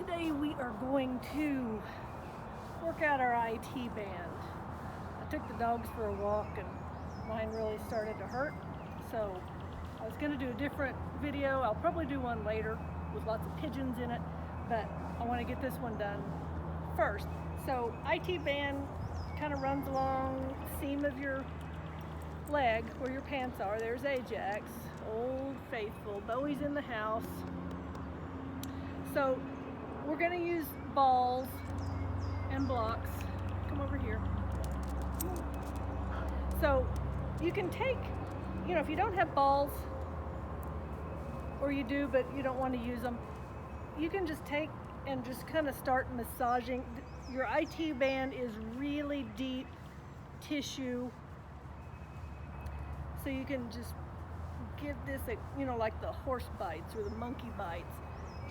Today we are going to work out our IT band. I took the dogs for a walk and mine really started to hurt, so I was going to do a different video. I'll probably do one later with lots of pigeons in it, but I want to get this one done first. So IT band kind of runs along the seam of your leg where your pants are. There's Ajax, old faithful. Bowie's in the house. So we're going to use balls and blocks. Come over here. So you can take, if you don't have balls, or you do but you don't want to use them, you can just take and just kind of start massaging. Your IT band is really deep tissue, so you can just give this a, like the horse bites or the monkey bites,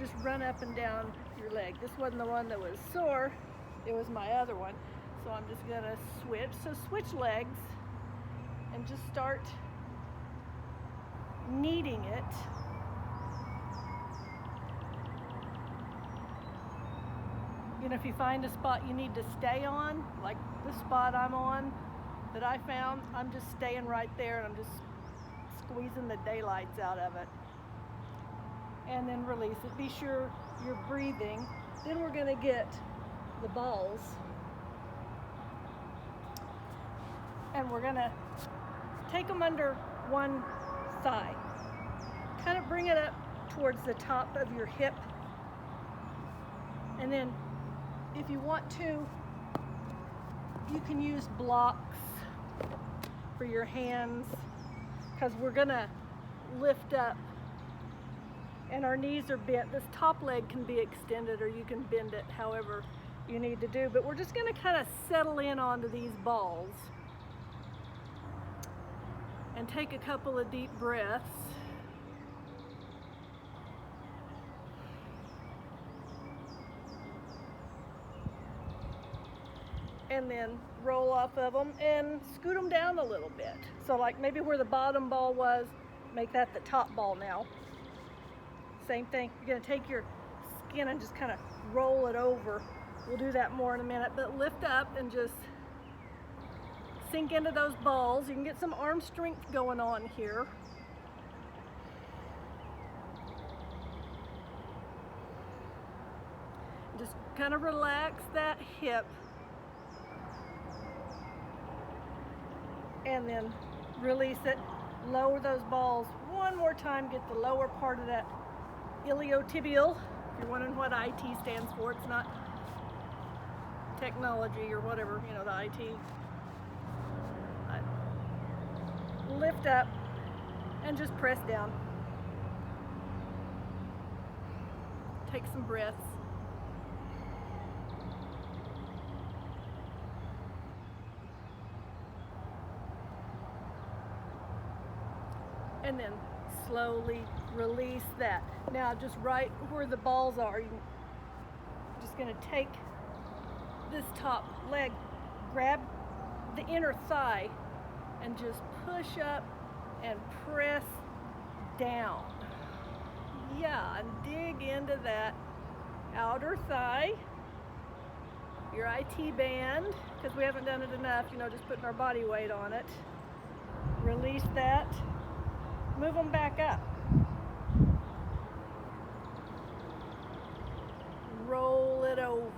just run up and down your leg. This wasn't the one that was sore, it was my other one. So I'm just gonna switch. So switch legs and just start kneading it. If you find a spot you need to stay on, like the spot I'm on that I found, I'm just staying right there and I'm just squeezing the daylights out of it. And then release it. Be sure you're breathing. Then we're going to get the balls and we're going to take them under one thigh. Kind of bring it up towards the top of your hip. And then if you want to, you can use blocks for your hands, because we're going to lift up and our knees are bent. This top leg can be extended or you can bend it however you need to do, but we're just going to kind of settle in onto these balls and take a couple of deep breaths. And then roll off of them and scoot them down a little bit. So like maybe where the bottom ball was, make that the top ball now. Same thing, you're gonna take your skin and just kind of roll it over. We'll do that more in a minute, but lift up and just sink into those balls. You can get some arm strength going on here. Just kind of relax that hip. And then release it. Lower those balls one more time. Get the lower part of that iliotibial. If you're wondering what IT stands for, it's not technology or whatever, the IT. Lift up and just press down. Take some breaths. And then slowly release that. Now just right where the balls are, you're just going to take this top leg, grab the inner thigh and just push up and press down. Yeah, and dig into that outer thigh, your IT band, because we haven't done it enough, just putting our body weight on it. Release that. Move them back up. Roll it over.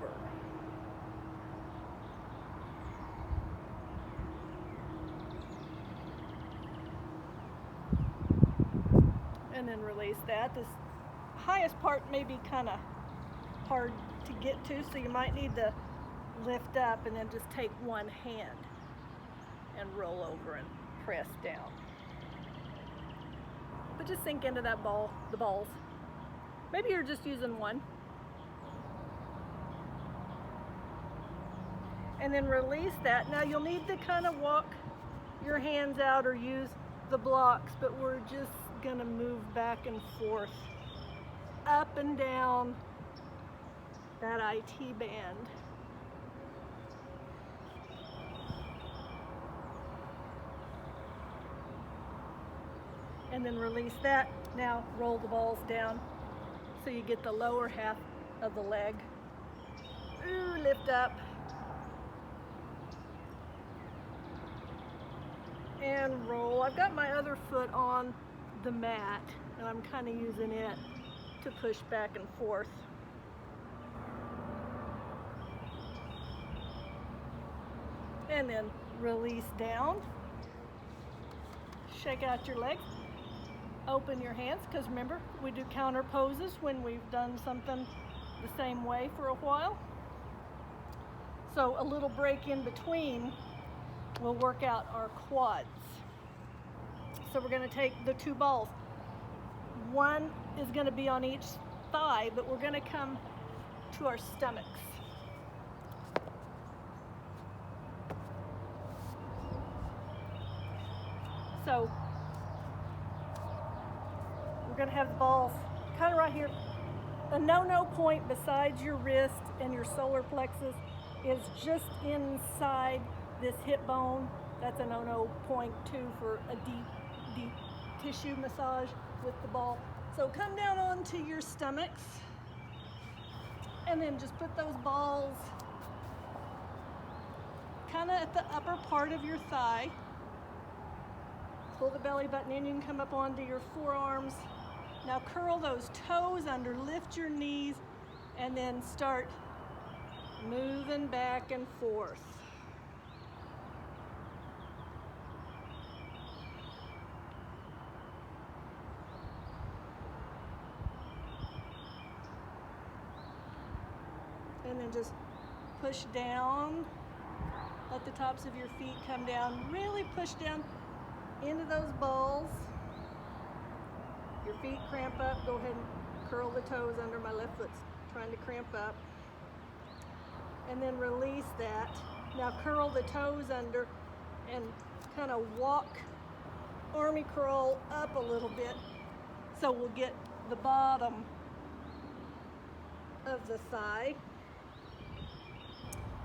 And then release that. This highest part may be kind of hard to get to, so you might need to lift up and then just take one hand and roll over and press down. But just sink into that ball, the balls. Maybe you're just using one. And then release that. Now you'll need to kind of walk your hands out or use the blocks, but we're just gonna move back and forth, up and down that IT band. And then release that. Now roll the balls down so you get the lower half of the leg. Ooh, lift up. And roll. I've got my other foot on the mat, and I'm kind of using it to push back and forth. And then release down. Shake out your legs. Open your hands, because remember, we do counter poses when we've done something the same way for a while. So a little break in between will work out our quads. So we're going to take the two balls. One is going to be on each thigh, but we're going to come to our stomachs. So we're going to have the balls kind of right here. The no-no point besides your wrist and your solar plexus is just inside this hip bone. That's a no-no point too for a deep tissue massage with the ball. So come down onto your stomachs and then just put those balls kind of at the upper part of your thigh. Pull the belly button in. You can come up onto your forearms. Now curl those toes under, lift your knees, and then start moving back and forth. And then just push down. Let the tops of your feet come down. Really push down into those balls. Your feet cramp up. Go ahead and curl the toes under. My left foot's trying to cramp up. And then release that. Now curl the toes under and kind of walk, army crawl up a little bit. So we'll get the bottom of the thigh.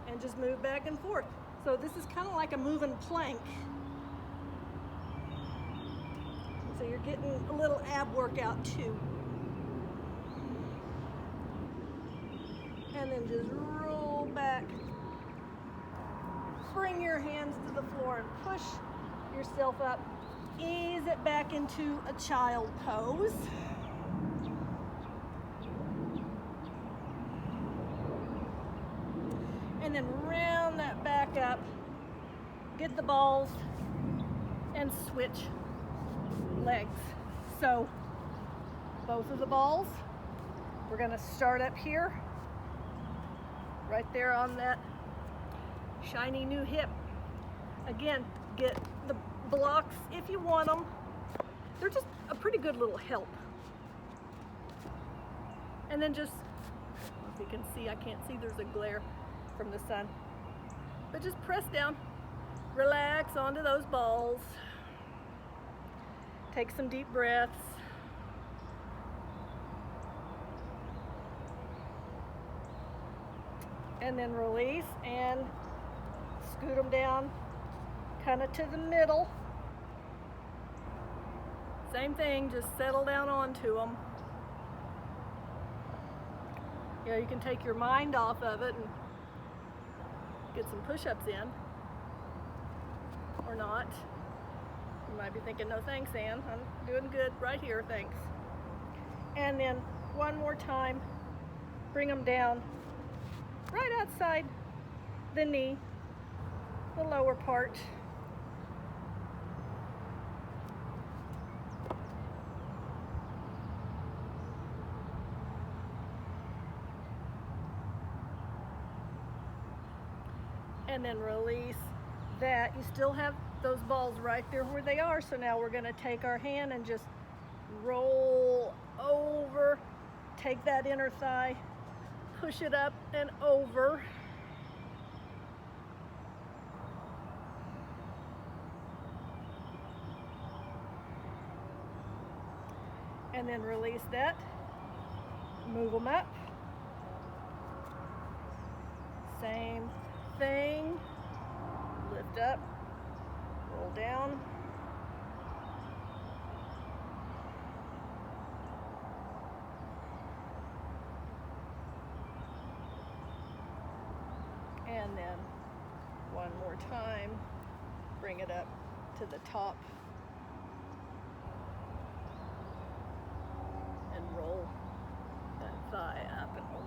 And just move back and forth. So this is kind of like a moving plank. So you're getting a little ab workout too. And then just roll back. Bring your hands to the floor and push yourself up. Ease it back into a child pose. And then round that back up. Get the balls and switch legs. So both of the balls, we're going to start up here, right there on that shiny new hip. Again, get the blocks if you want them. They're just a pretty good little help. And then just, if you can see, I can't see, there's a glare from the sun, but just press down, relax onto those balls. Take some deep breaths. And then release and scoot them down kind of to the middle. Same thing, just settle down onto them. You know, you can take your mind off of it and get some push-ups in, or not. You might be thinking, no thanks, Ann, I'm doing good right here, thanks. And then one more time, bring them down right outside the knee, the lower part. And then release that. You still have those balls right there where they are. So now we're going to take our hand and just roll over, take that inner thigh, push it up and over. And then release that, move them up. Same thing, lift up, roll down. one more time. Bring it up to the top and roll that thigh up and over.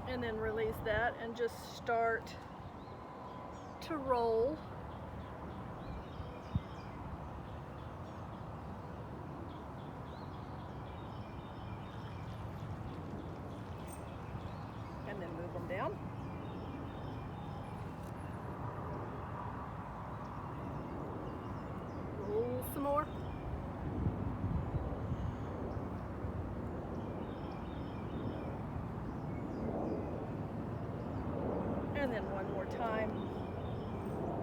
And then release that and just start to roll. And then move them down. Roll some more. And then one more time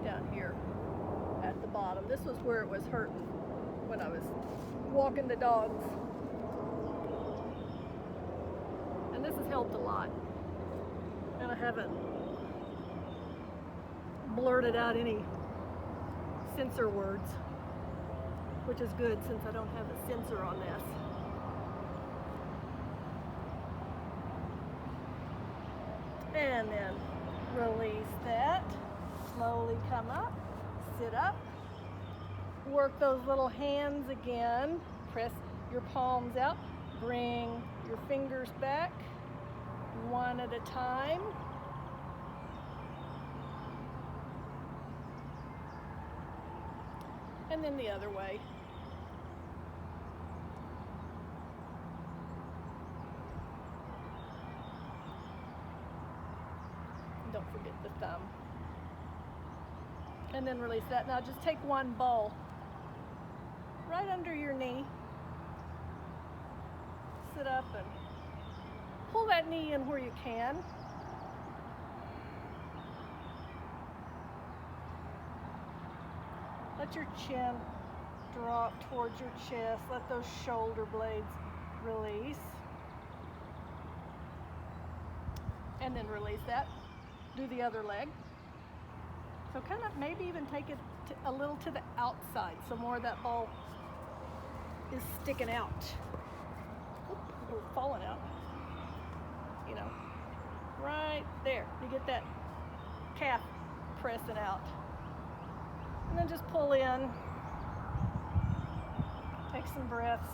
down here at the bottom. This was where it was hurting when I was walking the dogs. And this has helped a lot. And I haven't blurted out any censor words, which is good since I don't have a censor on this. And then release that. Slowly come up, sit up. Work those little hands again. Press your palms out. Bring your fingers back, one at a time. And then the other way. Don't forget the thumb. And then release that. Now just take one ball right under your knee. Sit up and pull that knee in where you can. Let your chin drop towards your chest. Let those shoulder blades release. And then release that. Do the other leg. So kind of maybe even take it a little to the outside so more of that ball is sticking out. Oop, falling out. You know, right there. You get that calf pressing out. And then just pull in. Take some breaths.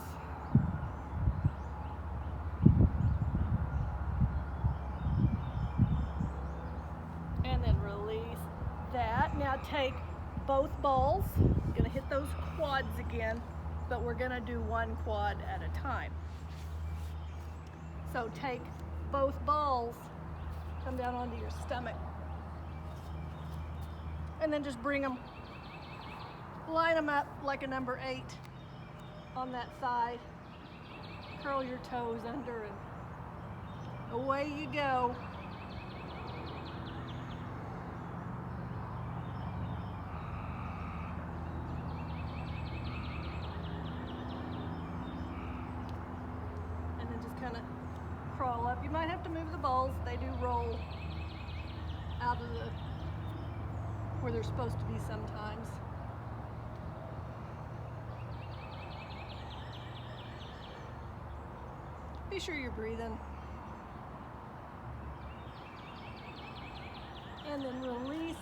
And then release that. Now take both balls. I'm gonna hit those quads again, but we're gonna do one quad at a time. So take both balls, come down onto your stomach, and then just bring them, line them up like a number 8 on that thigh. Curl your toes under and away you go. And then just kind of crawl up. You might have to move the balls. They do roll out of the where they're supposed to be sometimes. Be sure you're breathing. And then release,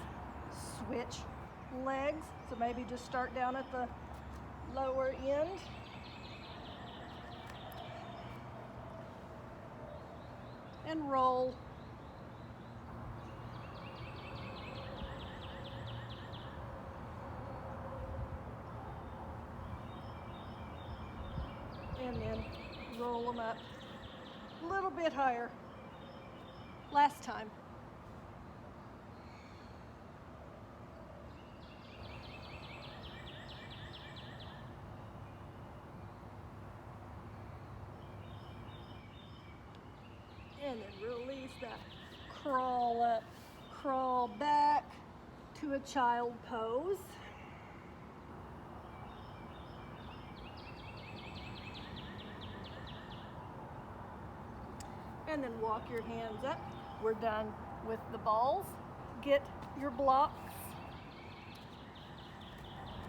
switch legs. So maybe just start down at the lower end. And roll. And then roll them up a little bit higher. Last time. And then release that. Crawl up, crawl back to a child pose. And then walk your hands up. We're done with the balls. Get your blocks,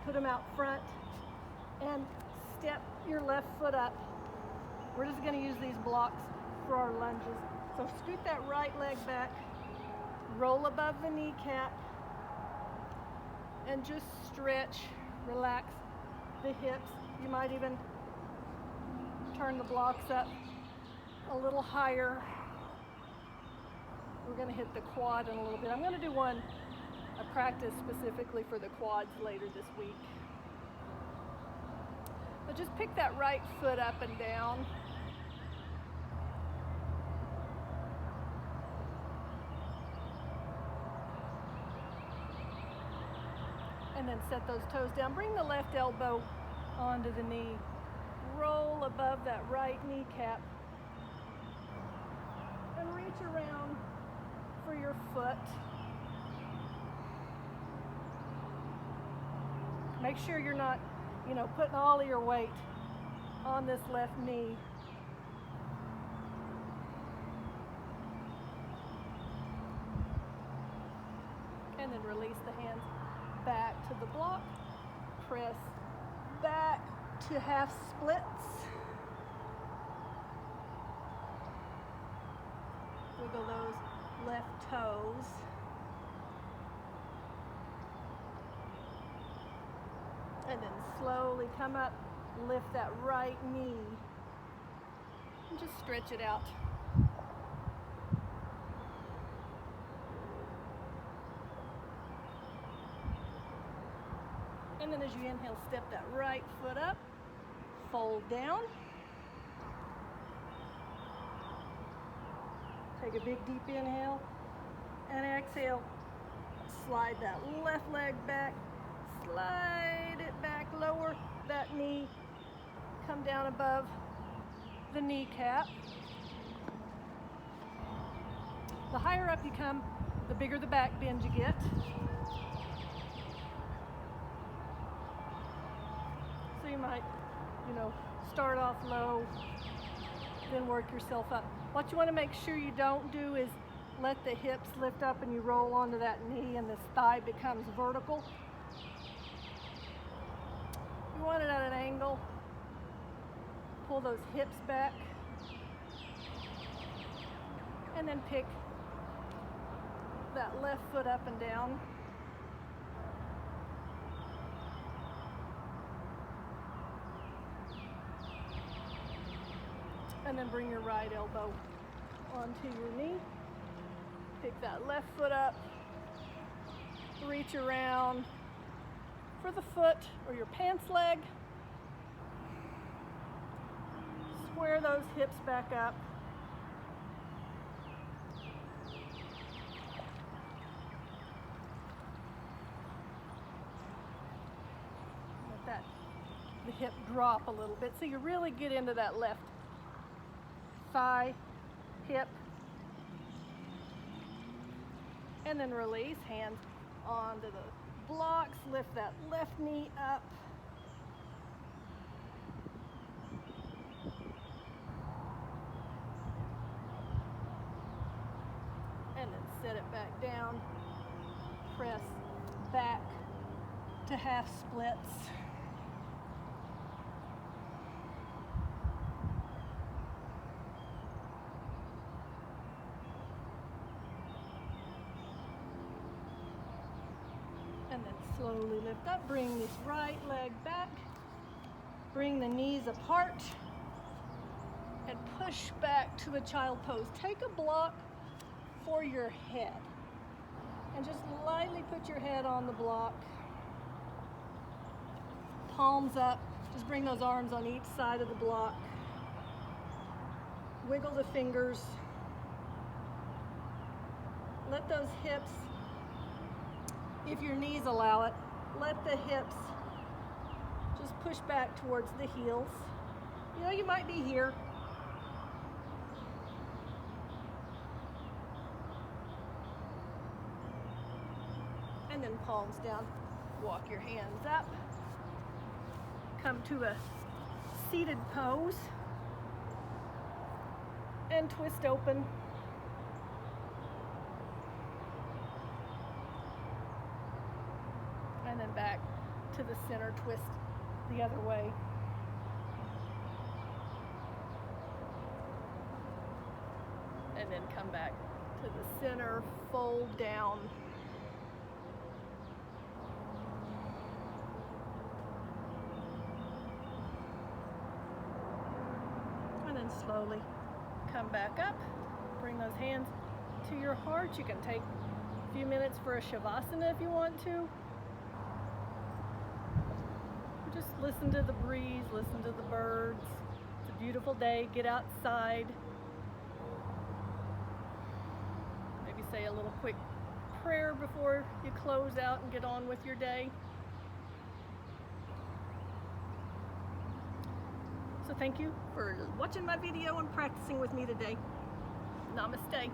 put them out front, and step your left foot up. We're just going to use these blocks for our lunges. So scoot that right leg back, roll above the kneecap, and just stretch, relax the hips. You might even turn the blocks up a little higher. We're going to hit the quad in a little bit. I'm going to do a practice specifically for the quads later this week. But just pick that right foot up and down. And then set those toes down. Bring the left elbow onto the knee. Roll above that right kneecap. And reach around for your foot. Make sure you're not, putting all of your weight on this left knee. And then release the hands back to the block. Press back to half splits. Wiggle those left toes. And then slowly come up, lift that right knee, and just stretch it out. And then as you inhale, step that right foot up, fold down. Take a big deep inhale, and exhale. Slide that left leg back, slide it back, lower that knee, come down above the kneecap. The higher up you come, the bigger the back bend you get. So you might, start off low, then work yourself up. What you want to make sure you don't do is let the hips lift up and you roll onto that knee and this thigh becomes vertical. You want it at an angle. Pull those hips back. And then pick that left foot up and down. And then bring your right elbow onto your knee. Pick that left foot up. Reach around for the foot or your pants leg. Square those hips back up. Let the hip drop a little bit so you really get into that left thigh, hip, and then release, hands onto the blocks, lift that left knee up. And then set it back down, press back to half splits. And then slowly lift up, bring this right leg back, bring the knees apart, and push back to a child pose. Take a block for your head, and just lightly put your head on the block, palms up, just bring those arms on each side of the block, wiggle the fingers, let those hips, if your knees allow it, let the hips just push back towards the heels. You might be here. And then palms down. Walk your hands up. Come to a seated pose. And twist open. And then back to the center, twist the other way. and then come back to the center, fold down. And then slowly come back up, bring those hands to your heart. You can take a few minutes for a Shavasana if you want to. Just listen to the breeze, listen to the birds. It's a beautiful day, get outside. Maybe say a little quick prayer before you close out and get on with your day. So thank you for watching my video and practicing with me today. Namaste.